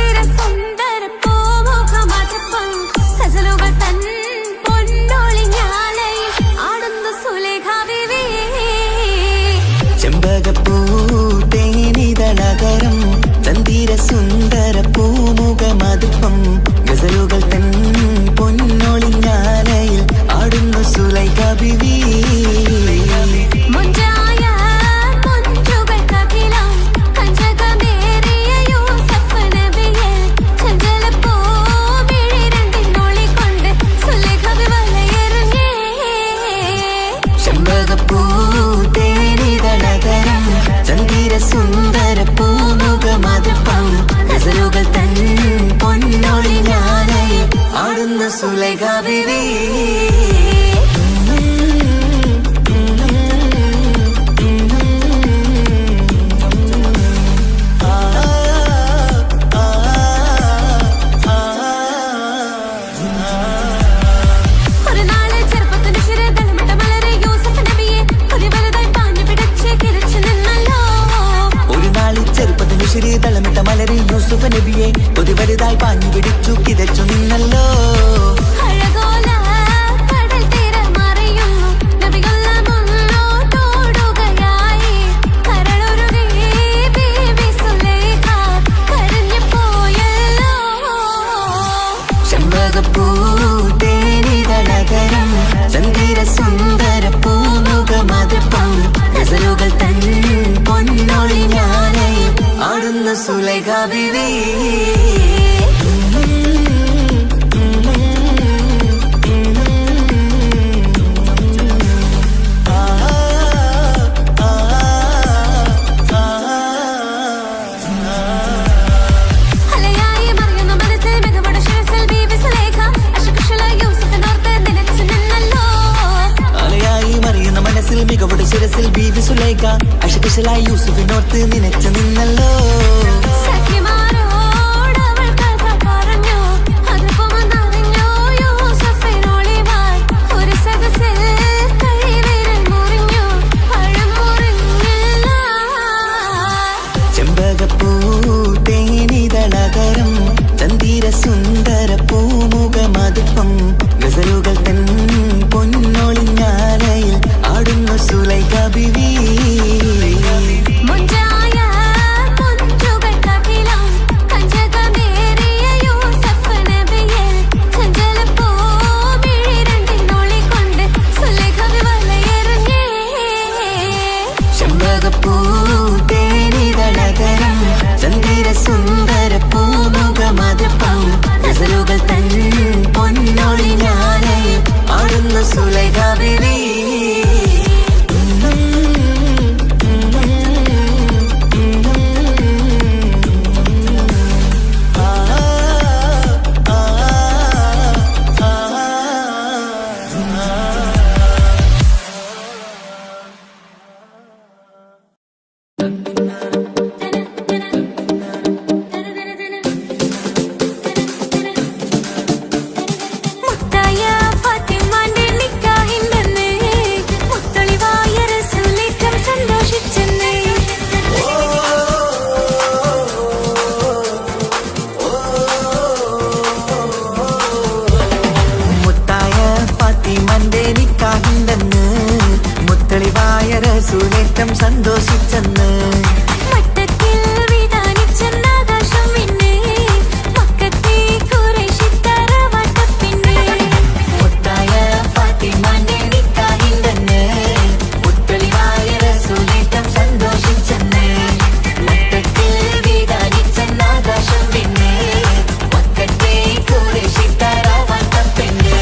സുന്ദര പൂമുഖമതുപ്പം ഗസലുകൾ തൻ പൊന്നൊളിഞ്ഞാലയിൽ ആടുന്നു സുലൈഖ ബിവി ചെമ്പകപ്പൂ തേനിതളകരം ചന്ദിര സുന്ദര പൂമുഖമതുപ്പം ഗസലുകൾ തൻ പൊന്നൊളിഞ്ഞാലയിൽ ആടുന്നു സുലൈഖ ബിവി തളമിട്ട മലരി യൂസുഫ് നബിയെ ഒരു വലുതായി പാഞ്ഞു പിടിച്ചു കിതച്ചു നിന്നല്ലോ ചെമ്പകപ്പൂ തേനിതളകരം ചന്ദിര സുന്ദര പൂമുഖമതുപ്പം ഗസലുകൾ തൻ പൊന്നൊളിഞ്ഞാലയിൽ ആടുന്ന സുലൈഖ ബിവി മികവുടെ ശിരസിൽ ബീവി സുലൈഖ അശകുശലായി യൂസുഫിനോർത്ത് നിനച്ചു നിന്നല്ലോ സഖിമാരോടവൾ കഥ പറഞ്ഞു അതുപോലെ ഗസലുകൾ തൻ പൊന്നൊളിഞ്ഞാലയിൽ ആടുന്നു സുലൈഖ ബീവി. സുന്ദര പൂമുഖമതപ്പം ഗസലുകൾ തൻ പൊന്നൊളിഞ്ഞാലയിൽ ആടുന്നു സുലൈഖ ബീവി. സുലേറ്റം സന്തോഷിച്ചെന്ന് മട്ടത്തിൽ വിധാനിച്ചെന്നാകാശം പിന്നെ മക്കത്തെ ഖുറൈശിത്തറ വട്ടപ്പിന്നെ മുത്തായ ഫാത്തിമാന്റെ നിക്കാഹിന്റെന്ന് മുത്തളിവായ റസൂലേറ്റം സന്തോഷിച്ചെന്ന് മട്ടത്തിൽ വിധാനിച്ചെന്നാകാശം പിന്നെ മക്കത്തെ ഖുറൈശിത്തറ വട്ടപ്പിന്നെ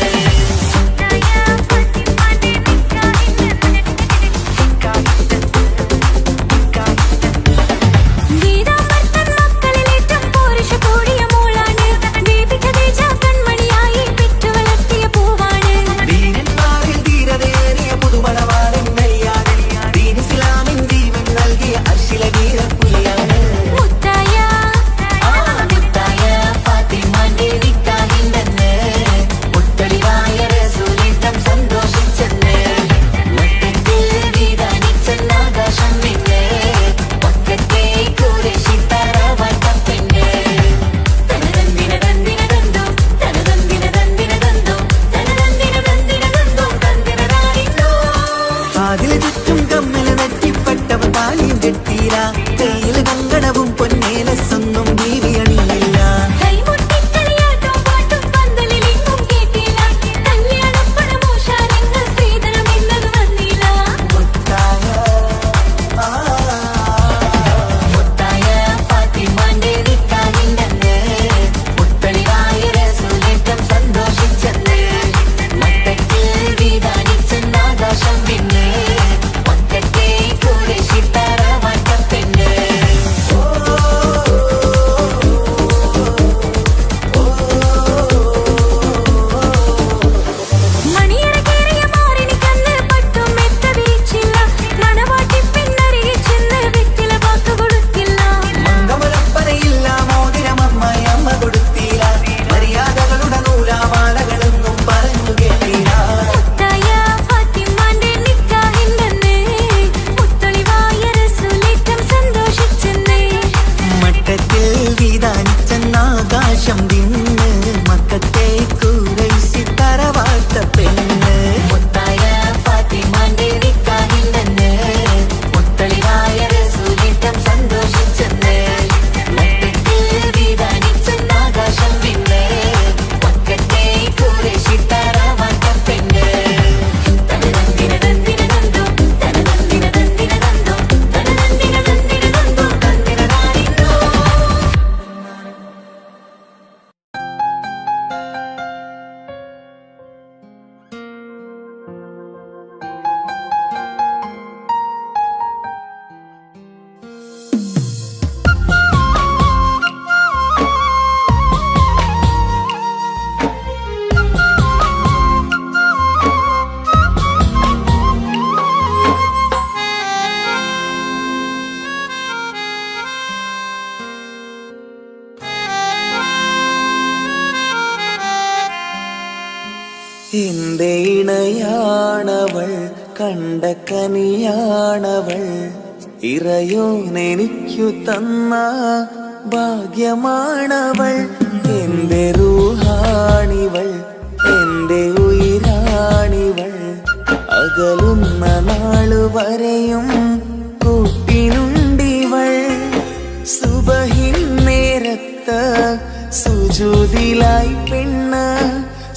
കയ്യിൽ കങ്കണവും പൊന്നേലസൊന്നും ബീവി അണിയില്ല. മുത്തായ ഫാത്തിമാന്റെ നിക്കാഹിന്റെന്ന് മുത്തളിവായ റസൂലേറ്റം സന്തോഷിച്ചെന്ന് മട്ടത്തിൽ വിധാനിച്ചെന്നാകാശം പിന്നെ മക്കത്തെ ഖുറൈശിത്തറ വട്ടപ്പിന്നെ. മംഗമലപ്പനയില്ല മോതിരമമ്മായി അമ്മ കൊടുത്തില്ല, മര്യാദകളുടെ നൂലാമാലകളൊന്നും പറഞ്ഞു കേട്ടില്ല. മട്ടത്തിൽ വിധാനിച്ചെന്നാകാശം തിന്ന് മക്കത്തെ ഖുറൈശിത്തറ വട്ടപ്പിന്നെ. മുത്തായ ഫാത്തിമാന്റെ നിക്കാഹിന്റെന്ന് മുത്തളിവായ റസൂലേറ്റം സന്തോഷിച്ചെന്ന് മട്ടത്തിൽ വിധാനിച്ചെന്നാകാശം പിന്നെ മക്കത്തെ ഖുറൈശിത്തറ വട്ടപ്പിന്നെ. തനതന്തിന തന്തിന തന്തോ തനതന്തിന തന്തിന തന്തോ തനതന്തിന തന്തിന തന്തോ തന്തിന താരിന്തോ. എന്റെ ഇണയാണവൾ, കണ്ട കനിയാണവൾ, ഇറയോനെനിക്കു തന്ന ഭാഗ്യമാണവൾ. എന്റെ റൂഹാണിവൾ, എന്റെ ഉയിരാണിവൾ അകലുന്ന നാളുവരെയും കൂട്ടിനുണ്ടിവൾ സുബഹിൻ നേരത്ത് സുജൂദിലായി പെണ്ണ്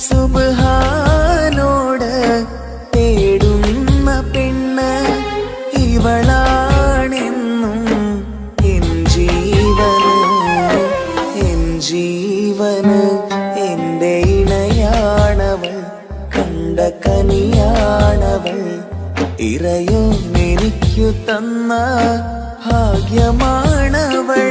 സുബ്ഹാനോട് തേടുന്ന പെണ്ണ് ഇവളാണെന്നും എൻ ജീവന് എന്റെ ഇണയാണവൾ കണ്ട കനിയാണവൾ ഇറയോ എനിക്കു തന്ന ഭാഗ്യമാണവൾ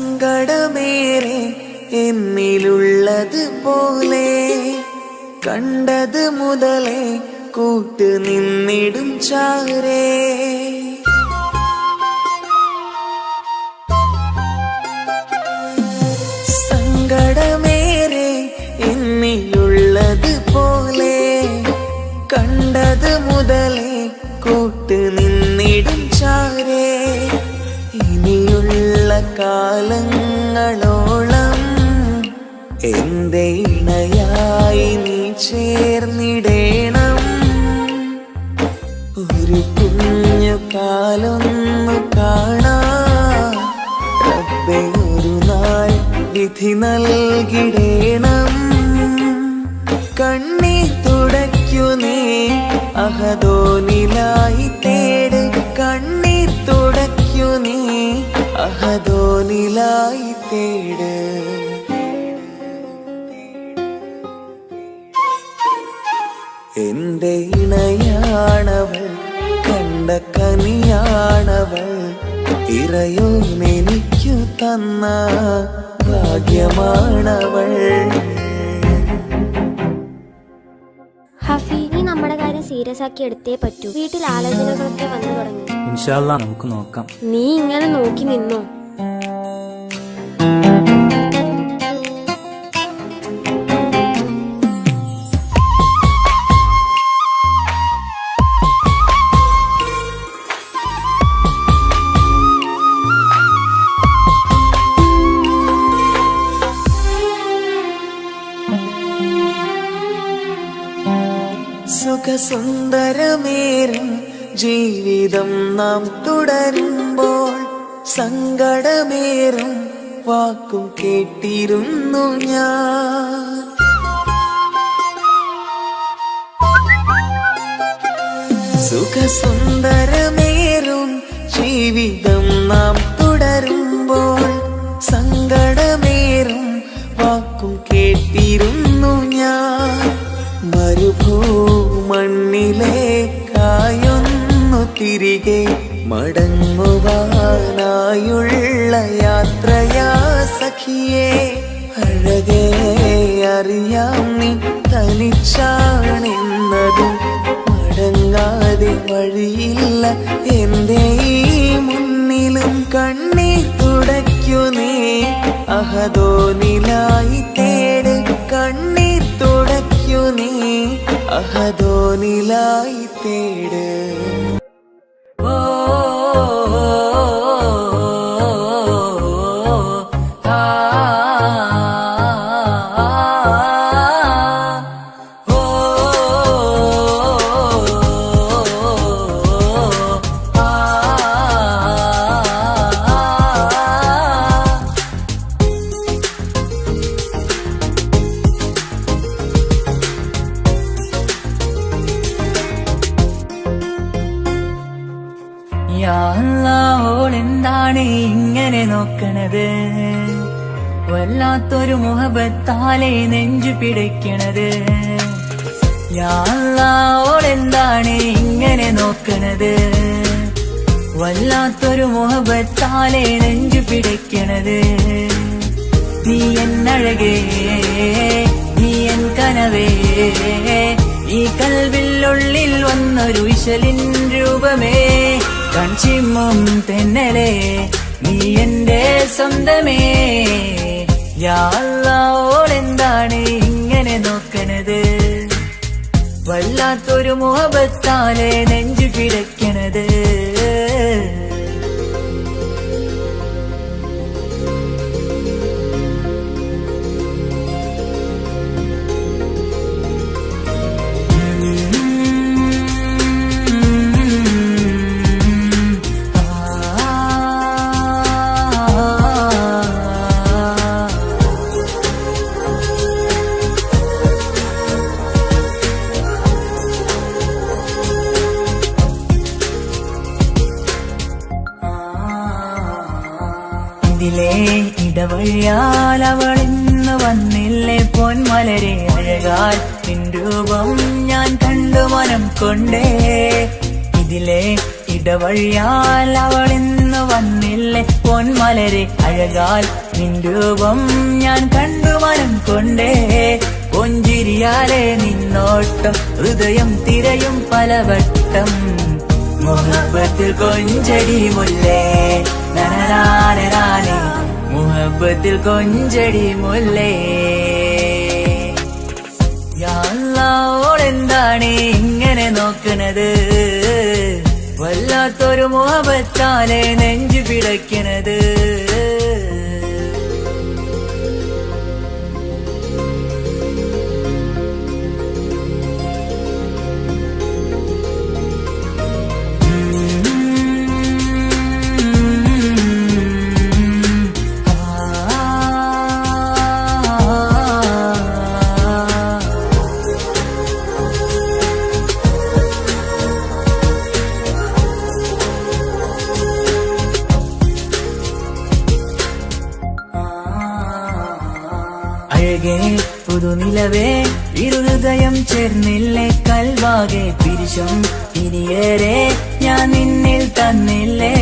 സങ്കടമേറെ എന്നിലുള്ളത് പോലെ കണ്ടത് മുതലേ കൂട്ട് നിന്നിടും ചാരേ സങ്കടമേറെ എന്നിലുള്ളത് പോലെ കണ്ടത് മുതലേ കൂട്ട് നിന്നിടും ചാരേ ഇനിയുള്ള കാലങ്ങളോളം എന്റെ ഇണയായി നീ ചേർന്നിടേണം ഒരു കുഞ്ഞു കാലൊന്നു കാണാൻ റബ്ബേ ഒരു നാൾ വിധി നൽകിടേണം കണ്ണീർ തുടയ്ക്കു നീ അഹദോനിലായി തേട് കണ്ണീർ തുടയ്ക്കു നീ അഹദോനിലായി തേട് എന്റെ ഇണയാണവൾ കണ്ട കനിയാണവൾ ഇറയോ എനിക്കു തന്ന ഭാഗ്യമാണവൾ ഹഫി, നീ നമ്മുടെ കാര്യം സീരിയസ് ആക്കി എടുത്തേ പറ്റൂ. വീട്ടിൽ ആലോചനകളൊക്കെ വന്നു തുടങ്ങി. ഇൻഷാ അല്ലാ നമുക്ക് നോക്കാം. നീ ഇങ്ങനെ നോക്കി നിന്നോ? സുഖസുന്ദരമേറും ജീവിതം നാം തുടരുമ്പോൾ സങ്കടമേറും വാക്കും കേട്ടിരുന്നു ഞാൻ സുഖസുന്ദരമേറും ജീവിതം നാം തുടരുമ്പോൾ സങ്കടമേറും വാക്കും കേട്ടിരുന്നു ഞാൻ മരുഭൂമണ്ണിലേക്കായൊന്നു തിരികെ മടങ്ങുവാനായുള്ള യാത്രയാ സഖിയേ അഴകേ അറിയാം നീ തനിച്ചാണെന്നതും മടങ്ങാതെ വഴിയില്ല എന്റെ ഈ മുന്നിലും കണ്ണീർ തുടയ്ക്കു നീ അഹദോനിലായി തേട് കണ്ണീർ തുടയ്ക്കു നീ അഹദോനിലായി തേട് ഓളെന്താണ് ഇങ്ങനെ നോക്കണത് വല്ലാത്തൊരു മുഹബത്താലെ നെഞ്ചു പിടിക്കണത് ഓളെന്താണ് ഇങ്ങനെ നോക്കണത് വല്ലാത്തൊരു മുഹബത്താലെ നെഞ്ചു പിടിക്കണത് എന്നഴകേ നീ എൻ കനവേ ഈ കൽവിനുള്ളിൽ വന്നൊരു ഇശലിൻ രൂപമേ കൺചിമ്മും തെന്നലേ നീ എന്റെ സ്വന്തമേ യാ അല്ലാഹ് ഓളെന്താണ് ഇങ്ങനെ നോക്കണത് വല്ലാത്തൊരു മുഹബത്താലെ നെഞ്ചു പിടയ്ക്കണത് ഇതിലേ ഇടവഴിയാൽ അവളിന്ന് വന്നില്ലേ പൊന്മലരെ അഴകാൽ നിൻ രൂപം ഞാൻ കണ്ടു മനം കൊണ്ടേ ഇതിലേ ഇടവഴിയാൽ അവളിന്ന് വന്നില്ലേ പൊന്മലരെ അഴകാൽ നിൻ രൂപം ഞാൻ കണ്ടു മനം കൊണ്ടേ പൊഞ്ചിരിയാലെ നിന്നോട്ടം ഹൃദയം തിരയും പലവട്ടം മുഹബത്തിൽ കൊഞ്ചടി മുല്ലേ നനനാനേ മുഹബത്തിൽ കൊഞ്ചടി മുല്ലേ യാ അല്ലാഹ് ഓളെന്താണ് ഇങ്ങനെ നോക്കണത് വല്ലാത്തൊരു മുഹബത്താലെ നെഞ്ചു പിടയ്ക്കണത് അഴകേ പുതുനിലവേ ഇരുഹൃദയം ചേർന്നില്ലേ കൽവാകെ പിരിശം ഇനിയേറെ ഞാൻ നിന്നിൽ തന്നില്ലേ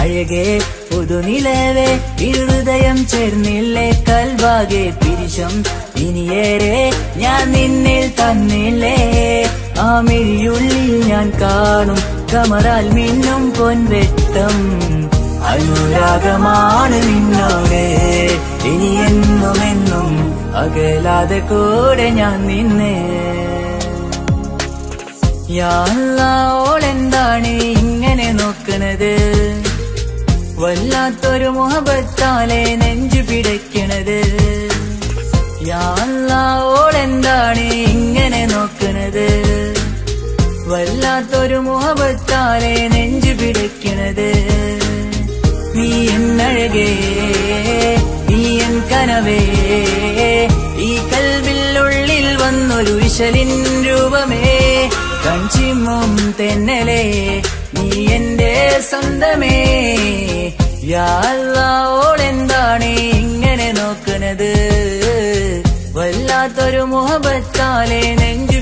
അഴകേ പുതുനിലവേ ഇരുഹൃദയം ചേർന്നില്ലേ കൽവാകെ പിരിശം ഇനിയേറെ ഞാൻ നിന്നിൽ തന്നില്ലേ ആ മിഴിയുള്ളിൽ ഞാൻ കാണും കമറാൽ മിന്നും പൊൻവെട്ടം അനുരാഗമാണ് നിന്നോട് ഇനി എന്നുമെന്നും അകലാതെ കൂടെ ഞാൻ നിന്നെ യാ അല്ലാഹ് ഓളെന്താണ് ഇങ്ങനെ നോക്കണത് വല്ലാത്തൊരു മുഹബത്താലെ നെഞ്ചു പിടയ്ക്കണത് യാ അല്ലാഹ് ഓളെന്താണ് ഇങ്ങനെ നോക്കണത് വല്ലാത്തൊരു മുഹബത്താലെ നെഞ്ചു പിടയ്ക്കണത് നീ എന്നഴകേ നീ എൻ കനവേ ഈ കൽവിനുള്ളിൽ വന്നൊരു ഇശലിൻ രൂപമേ കൺചിമ്മും തെന്നലേ നീ എന്റെ സ്വന്തമേ യാ അല്ലാഹ് ഓളെന്താണ് ഇങ്ങനെ നോക്കണത് വല്ലാത്തൊരു മുഹബത്താലെ നെഞ്ചു